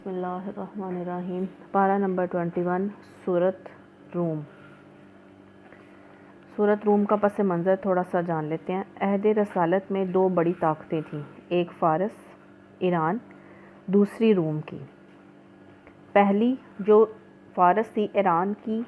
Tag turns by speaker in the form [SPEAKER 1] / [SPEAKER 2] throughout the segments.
[SPEAKER 1] بسم اللہ الرحمن الرحیم۔ پارہ نمبر 21 سورۃ روم۔ سورۃ روم کا پس منظر تھوڑا سا جان لیتے ہیں۔ عہد رسالت میں دو بڑی طاقتیں تھیں، ایک فارس ایران، دوسری روم کی۔ پہلی جو فارس تھی، ایران کی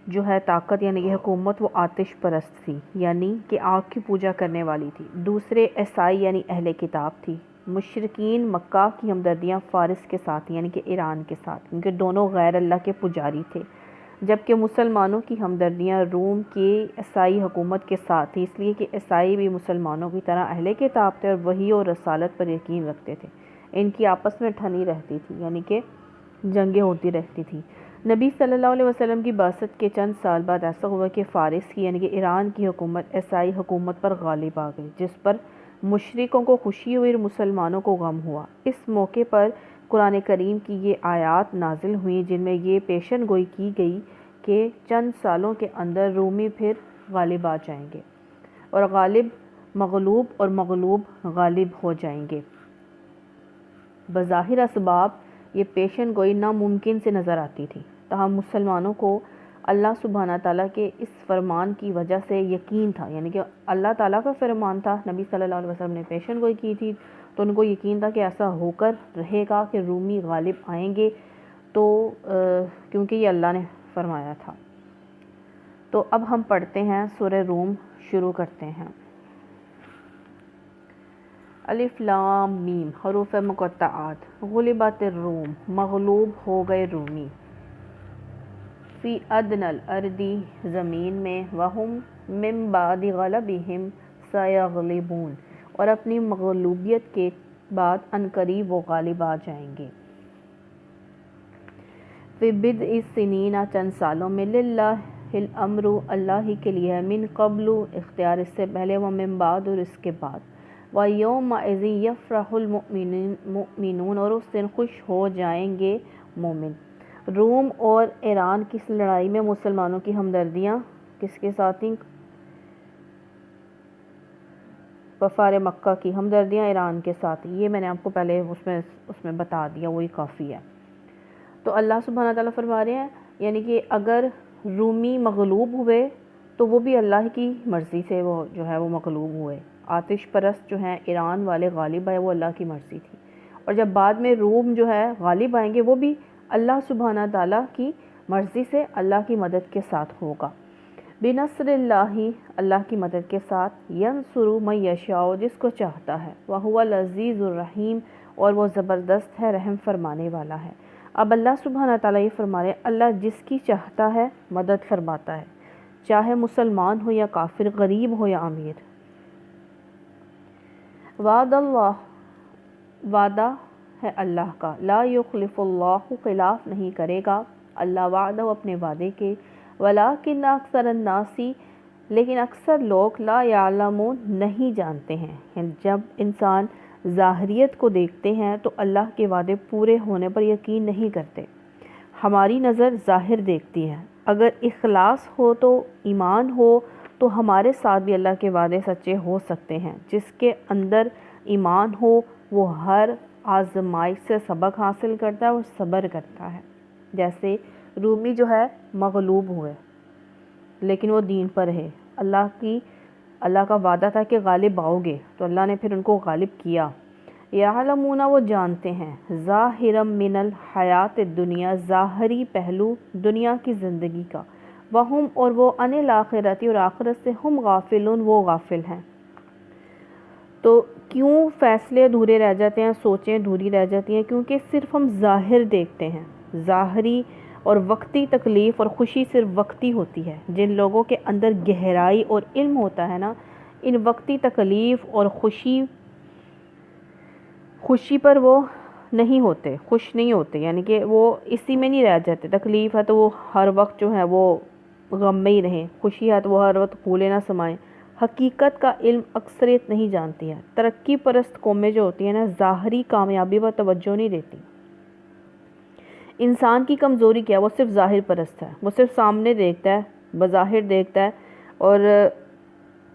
[SPEAKER 1] جو ہے طاقت یعنی کہ حکومت، وہ آتش پرست تھی، یعنی کہ آگ کی پوجا کرنے والی تھی۔ دوسرے عیسائی یعنی اہل کتاب تھی۔ مشرکین مکہ کی ہمدردیاں فارس کے ساتھ یعنی کہ ایران کے ساتھ، کیونکہ دونوں غیر اللہ کے پجاری تھے، جبکہ مسلمانوں کی ہمدردیاں روم کی عیسائی حکومت کے ساتھ تھی، اس لیے کہ عیسائی بھی مسلمانوں کی طرح اہل کتاب تھے اور وحی اور رسالت پر یقین رکھتے تھے۔ ان کی آپس میں ٹھنی رہتی تھی، یعنی کہ جنگیں ہوتی رہتی تھیں۔ نبی صلی اللہ علیہ وسلم کی بعثت کے چند سال بعد ایسا ہوا کہ فارس کی یعنی کہ ایران کی حکومت عیسائی حکومت پر غالب آ گئی، جس پر مشرکوں کو خوشی ہوئی اور مسلمانوں کو غم ہوا۔ اس موقع پر قرآن کریم کی یہ آیات نازل ہوئیں، جن میں یہ پیشن گوئی کی گئی کہ چند سالوں کے اندر رومی پھر غالب آ جائیں گے اور غالب مغلوب اور مغلوب غالب ہو جائیں گے۔ بظاہر اسباب یہ پیشن گوئی ناممکن سے نظر آتی تھی، تاہم مسلمانوں کو اللہ سبحانہ تعالیٰ کے اس فرمان کی وجہ سے یقین تھا، یعنی کہ اللہ تعالیٰ کا فرمان تھا، نبی صلی اللہ علیہ وسلم نے پیشن گوئی کی تھی، تو ان کو یقین تھا کہ ایسا ہو کر رہے گا کہ رومی غالب آئیں گے، تو کیونکہ یہ اللہ نے فرمایا تھا۔ تو اب ہم پڑھتے ہیں سورہ روم، شروع کرتے ہیں۔ الف لام میم حروف مقطعات۔ غلبت الروم، مغلوب ہو گئے رومی، فی ادنی الارض، زمین میں، وہم من بعد غلبہم سیغلبون، اور اپنی مغلوبیت کے بعد عنقریب وہ غالب آ جائیں گے۔ فی بضع سنین، چند سالوں میں، للہ الامر، اللہ ہی کے لیے ہے، من قبل، اختیار اس سے پہلے، ومن بعد، اور اس کے بعد، ویومئذ یفرح المؤمنون، اور اس دن خوش ہو جائیں گے مومن۔ روم اور ایران کی لڑائی میں مسلمانوں کی ہمدردیاں کس کے ساتھ تھیں؟ کفار مکہ کی ہمدردیاں ایران کے ساتھ، یہ میں نے آپ کو پہلے اس میں بتا دیا، وہی کافی ہے۔ تو اللہ سبحانہ تعالیٰ فرما رہے ہیں یعنی کہ اگر رومی مغلوب ہوئے تو وہ بھی اللہ کی مرضی سے وہ جو ہے وہ مغلوب ہوئے۔ آتش پرست جو ہیں ایران والے غالب آئے، وہ اللہ کی مرضی تھی، اور جب بعد میں روم جو ہے غالب آئیں گے، وہ بھی اللہ سبحانہ تعالیٰ کی مرضی سے اللہ کی مدد کے ساتھ ہوگا۔ بنصر اللہ، اللہ کی مدد کے ساتھ، ینصر من یشاء، جس کو چاہتا ہے، وہو العزیز الرحیم، اور وہ زبردست ہے، رحم فرمانے والا ہے۔ اب اللہ سبحانہ تعالیٰ یہ فرما رہے ہیں، اللہ جس کی چاہتا ہے مدد فرماتا ہے، چاہے مسلمان ہو یا کافر، غریب ہو یا امیر۔ وعد اللہ، وعدہ ہے اللہ کا، لا یخلف اللہ، خلاف نہیں کرے گا اللہ وعدہ اپنے وعدے کے، ولکن اکثر الناس، لیکن اکثر لوگ، لا یعلمون، نہیں جانتے ہیں۔ یعنی جب انسان ظاہریت کو دیکھتے ہیں تو اللہ کے وعدے پورے ہونے پر یقین نہیں کرتے۔ ہماری نظر ظاہر دیکھتی ہے، اگر اخلاص ہو تو ایمان ہو تو ہمارے ساتھ بھی اللہ کے وعدے سچے ہو سکتے ہیں۔ جس کے اندر ایمان ہو وہ ہر آزمائش سے سبق حاصل کرتا ہے اور صبر کرتا ہے۔ جیسے رومی جو ہے مغلوب ہوئے لیکن وہ دین پر رہے، اللہ کا وعدہ تھا کہ غالب آؤ گے، تو اللہ نے پھر ان کو غالب کیا۔ یعلمون، وہ جانتے ہیں، ظاہرا من الحیات الدنیا، ظاہری پہلو دنیا کی زندگی کا، وہم، اور وہ، عن الآخرۃ، اور آخرت سے، ہم غافلون، وہ غافل ہیں۔ تو کیوں فیصلے ادھورے رہ جاتے ہیں، سوچیں ادھوری رہ جاتی ہیں؟ کیونکہ صرف ہم ظاہر دیکھتے ہیں، ظاہری اور وقتی تکلیف اور خوشی صرف وقتی ہوتی ہے۔ جن لوگوں کے اندر گہرائی اور علم ہوتا ہے نا، ان وقتی تکلیف اور خوشی پر وہ نہیں ہوتے، خوش نہیں ہوتے، یعنی کہ وہ اسی میں نہیں رہ جاتے۔ تکلیف ہے تو وہ ہر وقت جو ہے وہ غم میں ہی رہیں، خوشی ہے تو وہ ہر وقت پھولے نہ سمائیں۔ حقیقت کا علم اکثریت نہیں جانتی ہے۔ ترقی پرست قومیں جو ہوتی ہیں نا، ظاہری کامیابی پر توجہ نہیں دیتی۔ انسان کی کمزوری کیا ہے؟ وہ صرف ظاہر پرست ہے، وہ صرف سامنے دیکھتا ہے، بظاہر دیکھتا ہے، اور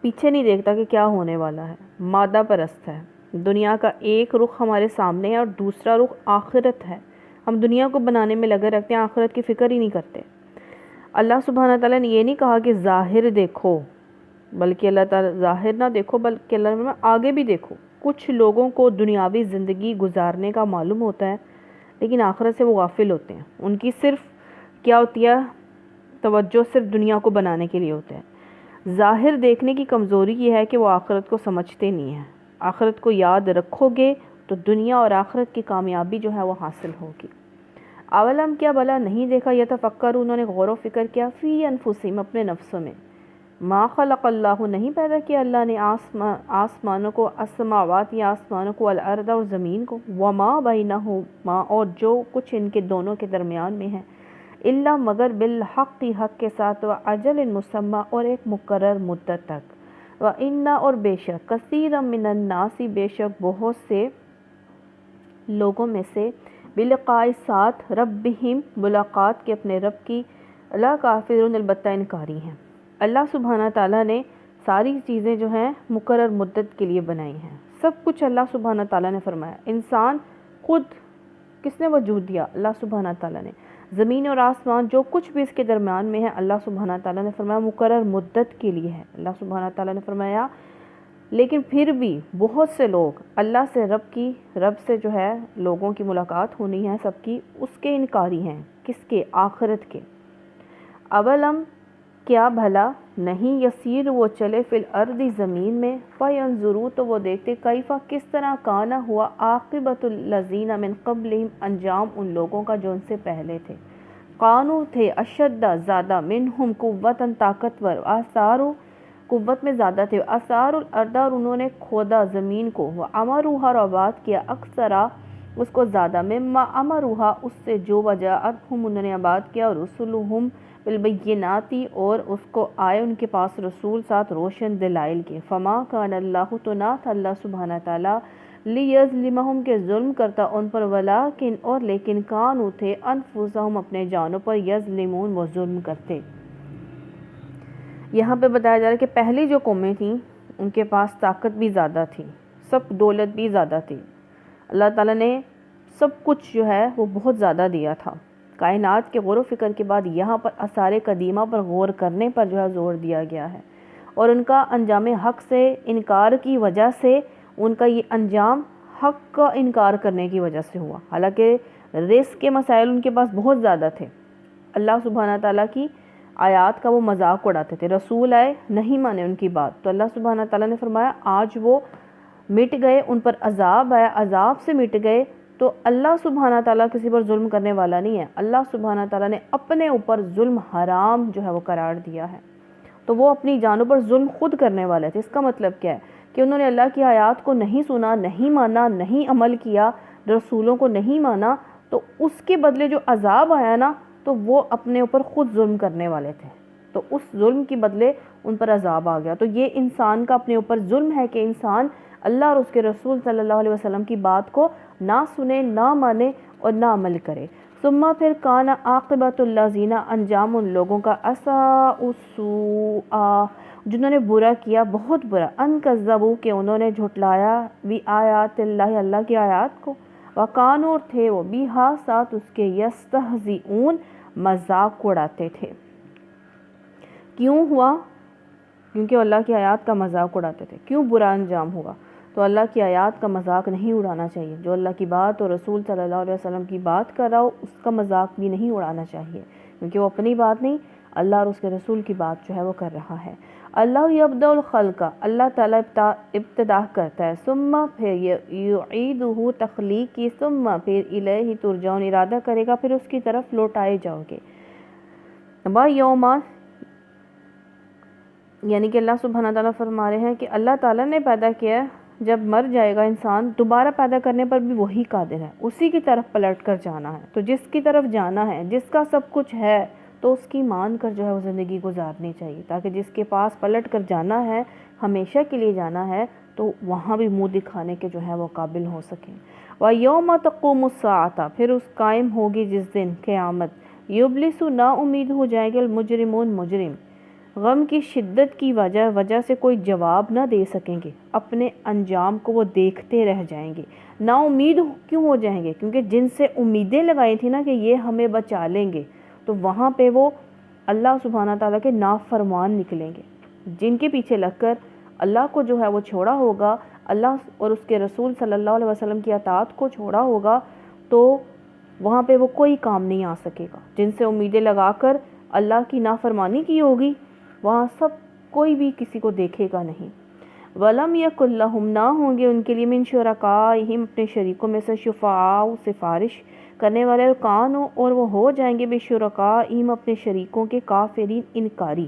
[SPEAKER 1] پیچھے نہیں دیکھتا کہ کیا ہونے والا ہے، مادہ پرست ہے۔ دنیا کا ایک رخ ہمارے سامنے ہے اور دوسرا رخ آخرت ہے. ہم دنیا کو بنانے میں لگے رکھتے ہیں، آخرت کی فکر ہی نہیں کرتے. اللہ سبحانہ تعالیٰ نے یہ نہیں کہا کہ ظاہر دیکھو، بلکہ اللہ تعالیٰ ظاہر نہ دیکھو بلکہ اللہ نے آگے بھی دیکھو. کچھ لوگوں کو دنیاوی زندگی گزارنے کا معلوم ہوتا ہے لیکن آخرت سے وہ غافل ہوتے ہیں. ان کی صرف کیا ہوتی ہے، توجہ صرف دنیا کو بنانے کے لیے ہوتا ہے. ظاہر دیکھنے کی کمزوری یہ ہے کہ وہ آخرت کو سمجھتے نہیں ہیں. آخرت کو یاد رکھو گے تو دنیا اور آخرت کی کامیابی جو ہے وہ حاصل ہوگی. اولم کیا بھلا نہیں دیکھا، یتفکر انہوں نے غور و فکر کیا، فی انفسہم اپنے نفسوں میں، ما خلق اللہ نہیں پیدا کیا اللہ نے آسمانوں کو، السماوات یا آسمانوں کو، والارض اور زمین کو، وما بینہما اور جو کچھ ان کے دونوں کے درمیان میں ہے، الا مگر بالحق حق کے ساتھ، واجل مسمی اور ایک مقرر مدت تک، وَإِنَّ اور بے شک، کثیرا من الناس بے شک بہت سے لوگوں میں سے، بلقاء ساتھ ربہم ملاقات کے اپنے رب کی، لا کافرون البتہ انکاری ہیں. اللہ سبحانہ تعالیٰ نے ساری چیزیں جو ہیں مقرر مدت کے لیے بنائی ہیں. سب کچھ اللہ سبحانہ تعالیٰ نے فرمایا. انسان خود کس نے وجود دیا؟ اللہ سبحانہ تعالیٰ نے. زمین اور آسمان جو کچھ بھی اس کے درمیان میں ہے اللہ سبحانہ تعالیٰ نے فرمایا مقرر مدت کے لیے ہے. اللہ سبحانہ تعالیٰ نے فرمایا لیکن پھر بھی بہت سے لوگ اللہ سے رب سے جو ہے لوگوں کی ملاقات ہونی ہے سب کی، اس کے انکاری ہیں. کس کے؟ آخرت کے. اولم کیا بھلا نہیں، یسیر وہ چلے فی الارض زمین میں، فینظروا تو وہ دیکھتے، کیفا کس طرح کانا ہوا، عاقبۃ الذین من قبلہم انجام ان لوگوں کا جو ان سے پہلے تھے، قانو تھے، اشد زیادہ، منہم قوتاً طاقتور، آثارو قوت میں زیادہ تھے، آثار الارض اور انہوں نے کھودا زمین کو، وعمروہا اور آباد کیا، اکثرا اس کو زیادہ، مما امروہا اس سے جو وجاءتہم انہوں نے آباد کیا، رسولہم بالبیناتی اور اس کو آئے ان کے پاس رسول ساتھ روشن دلائل کے. فما کان اللہ تو نہ تھا اللہ سبحانہ تعالیٰ لیظلمہم کے ظلم کرتا ان پر، ولیکن اور لیکن کانوا تھے، انفسہم اپنے جانوں پر، یظلمون وہ ظلم کرتے. یہاں پہ بتایا جا رہا ہے کہ پہلی جو قومیں تھیں ان کے پاس طاقت بھی زیادہ تھی، سب دولت بھی زیادہ تھی، اللہ تعالیٰ نے سب کچھ جو ہے وہ بہت زیادہ دیا تھا. کائنات کے غور و فکر کے بعد یہاں پر آثار قدیمہ پر غور کرنے پر جو ہے زور دیا گیا ہے، اور ان کا انجام حق سے انکار کی وجہ سے، ان کا یہ انجام حق کا انکار کرنے کی وجہ سے ہوا. حالانکہ رزق کے مسائل ان کے پاس بہت زیادہ تھے، اللہ سبحانہ تعالیٰ کی آیات کا وہ مذاق اڑاتے تھے، رسول آئے نہیں مانے ان کی بات، تو اللہ سبحانہ تعالیٰ نے فرمایا آج وہ مٹ گئے، ان پر عذاب آیا، عذاب سے مٹ گئے. تو اللہ سبحانہ تعالیٰ کسی پر ظلم کرنے والا نہیں ہے، اللہ سبحانہ تعالیٰ نے اپنے اوپر ظلم حرام جو ہے وہ قرار دیا ہے، تو وہ اپنی جانوں پر ظلم خود کرنے والے تھے. اس کا مطلب کیا ہے کہ انہوں نے اللہ کی آیات کو نہیں سنا، نہیں مانا، نہیں عمل کیا، رسولوں کو نہیں مانا، تو اس کے بدلے جو عذاب آیا نا تو وہ اپنے اوپر خود ظلم کرنے والے تھے، تو اس ظلم کے بدلے ان پر عذاب آ گیا. تو یہ انسان کا اپنے اوپر ظلم ہے کہ انسان اللہ اور اس کے رسول صلی اللہ علیہ وسلم کی بات کو نہ سنے، نہ مانے اور نہ عمل کرے. ثم پھر کان عاقبۃ الذین انجام ان لوگوں کا، اساء السوء جنہوں نے برا کیا، بہت برا، ان کذبوا کہ انہوں نے جھٹلایا، بھی آیات اللہ اللہ کی آیات کو، وکانوا تھے وہ بیہا ساتھ اس کے، یستہزئون مذاق اڑاتے تھے. کیوں ہوا؟ کیونکہ اللہ کی آیات کا مذاق اڑاتے تھے. کیوں برا انجام ہوا؟ تو اللہ کی آیات کا مذاق نہیں اڑانا چاہیے. جو اللہ کی بات اور رسول صلی اللہ علیہ وسلم کی بات کر رہا ہو اس کا مذاق بھی نہیں اڑانا چاہیے، کیونکہ وہ اپنی بات نہیں، اللہ اور اس کے رسول کی بات جو ہے وہ کر رہا ہے. اللہ یبدأ الخلق، اللہ تعالیٰ ابتدا کرتا ہے، ثم پھر یعیدہ تخلیق کی، ثم پھر الیہ ترجعون ارادہ کرے گا پھر اس کی طرف لوٹائے جاؤ گے. یوم یعنی کہ اللہ سبحانہ تعالیٰ فرما رہے ہیں کہ اللہ تعالیٰ نے پیدا کیا، جب مر جائے گا انسان دوبارہ پیدا کرنے پر بھی وہی قادر ہے، اسی کی طرف پلٹ کر جانا ہے. تو جس کی طرف جانا ہے، جس کا سب کچھ ہے، تو اس کی مان کر جو ہے وہ زندگی گزارنی چاہیے، تاکہ جس کے پاس پلٹ کر جانا ہے، ہمیشہ کے لیے جانا ہے، تو وہاں بھی منہ دکھانے کے جو ہے وہ قابل ہو سکیں. وَيَوْمَ تَقُومُ السَّاعَةُ پھر اس قائم ہوگی جس دن قیامت، یبلسُ نا امید ہو جائے گا المجرمون مجرم، غم کی شدت کی وجہ سے کوئی جواب نہ دے سکیں گے، اپنے انجام کو وہ دیکھتے رہ جائیں گے، نا امید کیوں ہو جائیں گے؟ کیونکہ جن سے امیدیں لگائی تھی نا کہ یہ ہمیں بچا لیں گے، تو وہاں پہ وہ اللہ سبحانہ تعالیٰ کے نافرمان نکلیں گے۔ جن کے پیچھے لگ کر اللہ کو جو ہے وہ چھوڑا ہوگا، اللہ اور اس کے رسول صلی اللہ علیہ وسلم کی اطاعت کو چھوڑا ہوگا، تو وہاں پہ وہ کوئی کام نہیں آ سکے گا۔ جن سے امیدیں لگا کر اللہ کی نافرمانی کی ہوگی، وہاں سب کوئی بھی کسی کو دیکھے گا نہیں۔ وَلَمْ يَكُنْ لَهُمْ، نہ ہوں گے ان کے لیے، مِنْ شُرَكَائِهِمْ، اپنے شریکوں میں سے، شفعاء، سفارش کرنے والے، اور وہ ہو جائیں گے بِشُرَكَائِهِمْ، اپنے شریکوں کے، کافرین، انکاری۔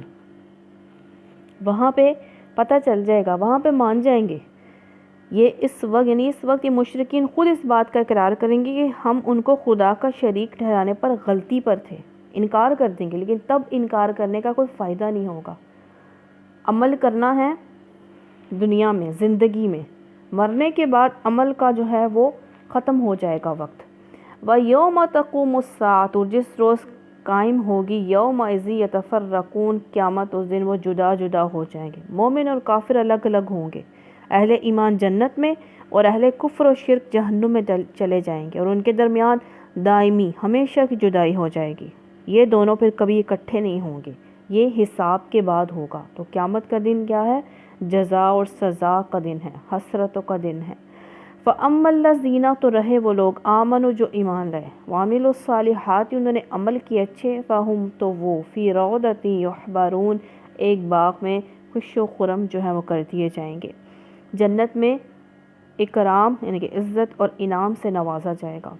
[SPEAKER 1] وہاں پہ پتہ چل جائے گا، وہاں پہ مان جائیں گے۔ یہ اس وقت یہ مشرکین خود اس بات کا اقرار کریں گے کہ ہم ان کو خدا کا شریک ٹھہرانے پر غلطی پر تھے، انکار کر دیں گے، لیکن تب انکار کرنے کا کوئی فائدہ نہیں ہوگا۔ عمل کرنا ہے دنیا میں، زندگی میں، مرنے کے بعد عمل کا جو ہے وہ ختم ہو جائے گا وقت۔ وَيَوْمَ تَقُومُ السَّاعَةُ، جس روز قائم ہوگی، یومئذ یتفرقون، قیامت اس دن وہ جدا جدا ہو جائیں گے، مومن اور کافر الگ الگ ہوں گے، اہل ایمان جنت میں اور اہل کفر و شرک جہنم میں چلے جائیں گے، اور ان کے درمیان دائمی ہمیشہ کی جدائی ہو جائے گی، یہ دونوں پھر کبھی اکٹھے نہیں ہوں گے۔ یہ حساب کے بعد ہوگا۔ تو قیامت کا دن کیا ہے؟ جزا اور سزا کا دن ہے، حسرتوں کا دن ہے۔ فَأَمَّا الَّذِينَ، تو رہے وہ لوگ، آمنوا، جو ایمان لائے، وَعَمِلُوا الصَّالِحَاتِ، انہوں نے عمل کیے اچھے، فَهُمْ، تو وہ، فِي رَوْضَةٍ يُحْبَرُونَ، ایک باغ میں خوش و خرم جو ہے وہ کر دیے جائیں گے، جنت میں اکرام یعنی کہ عزت اور انعام سے نوازا جائے گا۔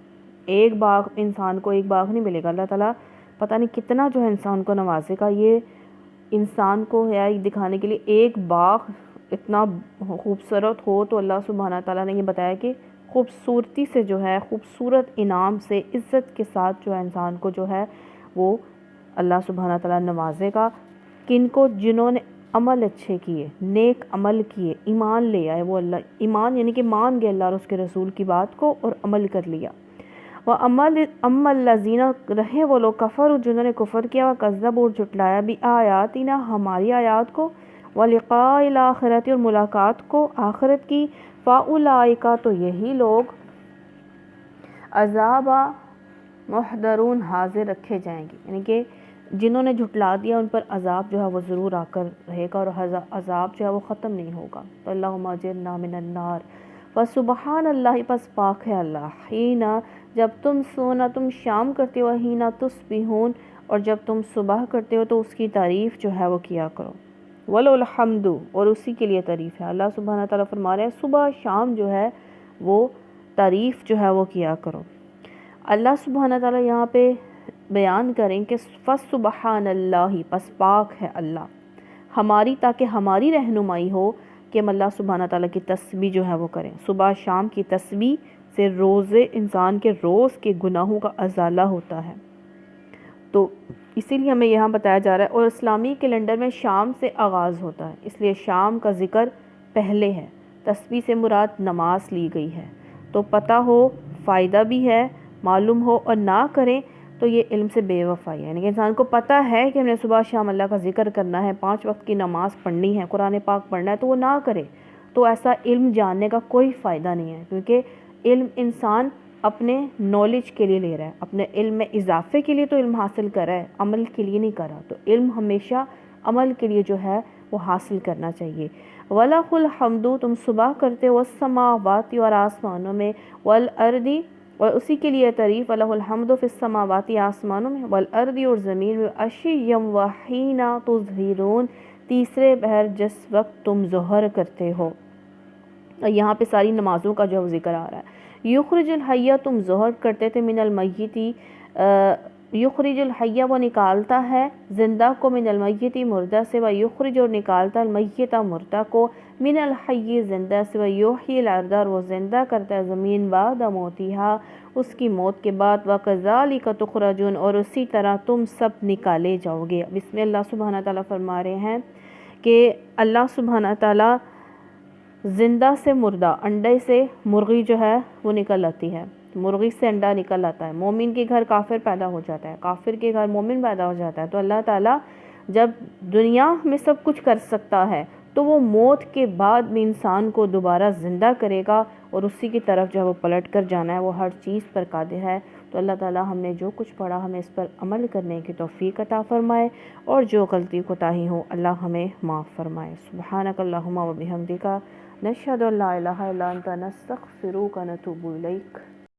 [SPEAKER 1] ایک باغ، انسان کو ایک باغ نہیں ملے گا، اللہ تعالیٰ پتہ نہیں کتنا جو ہے انسان کو نوازے گا۔ یہ انسان کو ہے دکھانے کے لیے ایک باغ اتنا خوبصورت ہو، تو اللہ سبحانہ تعالیٰ نے یہ بتایا کہ خوبصورتی سے جو ہے، خوبصورت انعام سے، عزت کے ساتھ جو ہے انسان کو جو ہے وہ اللہ سبحانہ تعالیٰ نوازے گا۔ کن کو؟ جنہوں نے عمل اچھے کیے، نیک عمل کیے، ایمان لے آئے، وہ اللہ، ایمان یعنی کہ مان گئے اللہ اور اس کے رسول کی بات کو اور عمل کر لیا۔ وَأَمَّا الَّذِينَ، رہے وہ لوگ، کفروا، جنہوں نے کفر کیا، وَكَذَّبُوا، اور جھٹلایا، بِآیاتِنَا، ہماری آیات کو، وَلِقَاءِ الْآخِرَةِ، اور ملاقات کو، آخرت کی، فَأُولَئِکَ، تو یہی لوگ، عذاب محضرون، حاضر رکھے جائیں گے، یعنی کہ جنہوں نے جھٹلا دیا ان پر عذاب جو ہے وہ ضرور آ کر رہے گا، اور عذاب جو ہے وہ ختم نہیں ہوگا۔ تو اللہم اجرنا من النار۔ وسبحان اللہ، پس پاک ہے اللہ، حین، جب تم سونا، تم شام کرتے ہو، حین تصبحون، اور جب تم صبح کرتے ہو تو اس کی تعریف جو ہے وہ کیا کرو۔ وَلَهُ الْحَمْدُ، اور اسی کے لیے تعریف ہے۔ اللہ سبحانہ تعالیٰ فرما رہے ہیں صبح شام جو ہے وہ تعریف جو ہے وہ کیا کرو۔ اللہ سبحانہ تعالیٰ یہاں پہ بیان کریں کہ فَسُبْحَانَ اللَّهِ، پس پاک ہے اللہ ہماری، تاکہ ہماری رہنمائی ہو کہ ہم اللہ سبحانہ تعالیٰ کی تسبیح جو ہے وہ کریں۔ صبح شام کی تسبیح سے روزے انسان کے روز کے گناہوں کا ازالہ ہوتا ہے، تو اسی لیے ہمیں یہاں بتایا جا رہا ہے۔ اور اسلامی کیلنڈر میں شام سے آغاز ہوتا ہے، اس لیے شام کا ذکر پہلے ہے۔ تسبیح سے مراد نماز لی گئی ہے، تو پتہ ہو، فائدہ بھی ہے، معلوم ہو، اور نہ کریں تو یہ علم سے بے وفائی ہے۔ یعنی کہ انسان کو پتہ ہے کہ ہم نے صبح شام اللہ کا ذکر کرنا ہے، 5 وقت کی نماز پڑھنی ہے، قرآن پاک پڑھنا ہے، تو وہ نہ کرے، تو ایسا علم جاننے کا کوئی فائدہ نہیں ہے، کیونکہ علم انسان اپنے نالج کے لیے لے رہا ہے، اپنے علم میں اضافے کے لیے تو علم حاصل کر رہا ہے، عمل کے لیے نہیں کر رہا۔ تو علم ہمیشہ عمل کے لیے جو ہے وہ حاصل کرنا چاہیے۔ وَلَهُ الْحَمْدُ، تم صبح کرتے ہو، السماوات، اور آسمانوں میں، والارض، اور اسی کے لیے تعریف، وَلَهُ الْحَمْدُ فِي السَّمَاوَاتِ، آسمانوں میں، والارض، اور زمین میں، عشیا وحین تظہرون، تیسرے پہر جس وقت تم ظہر کرتے ہو۔ یہاں پہ ساری نمازوں کا جو ذکر آ رہا ہے۔ یخرج الحیہ، تم ظہر کرتے تھے، من المیتی، یخرج الحیہ، وہ نکالتا ہے زندہ کو، من المیتی، مردہ سے، و یخرج، اور نکالتا المیتہ، مردہ کو، من الحی، زندہ سے، و یحیی الارض، اور وہ زندہ کرتا ہے زمین، بعد موتہا، اس کی موت کے بعد، وکذالک تخرجون، اور اسی طرح تم سب نکالے جاؤ گے۔ اب اس میں اللہ سبحانہ تعالیٰ فرما رہے ہیں کہ اللہ سبحانہ تعالیٰ زندہ سے مردہ، انڈے سے مرغی جو ہے وہ نکل آتی ہے، مرغی سے انڈا نکل آتا ہے، مومن کے گھر کافر پیدا ہو جاتا ہے، کافر کے گھر مومن پیدا ہو جاتا ہے۔ تو اللہ تعالیٰ جب دنیا میں سب کچھ کر سکتا ہے تو وہ موت کے بعد بھی انسان کو دوبارہ زندہ کرے گا اور اسی کی طرف جو وہ پلٹ کر جانا ہے، وہ ہر چیز پر قادر ہے۔ تو اللہ تعالیٰ ہم نے جو کچھ پڑھا ہمیں اس پر عمل کرنے کی توفیق عطا فرمائے، اور جو غلطی کوتاہی ہو اللہ ہمیں معاف فرمائے۔ سبحانک اللہم و بحمدک، نشہد ان لا الہ الا انت، نستغفرک و نتوب الیک۔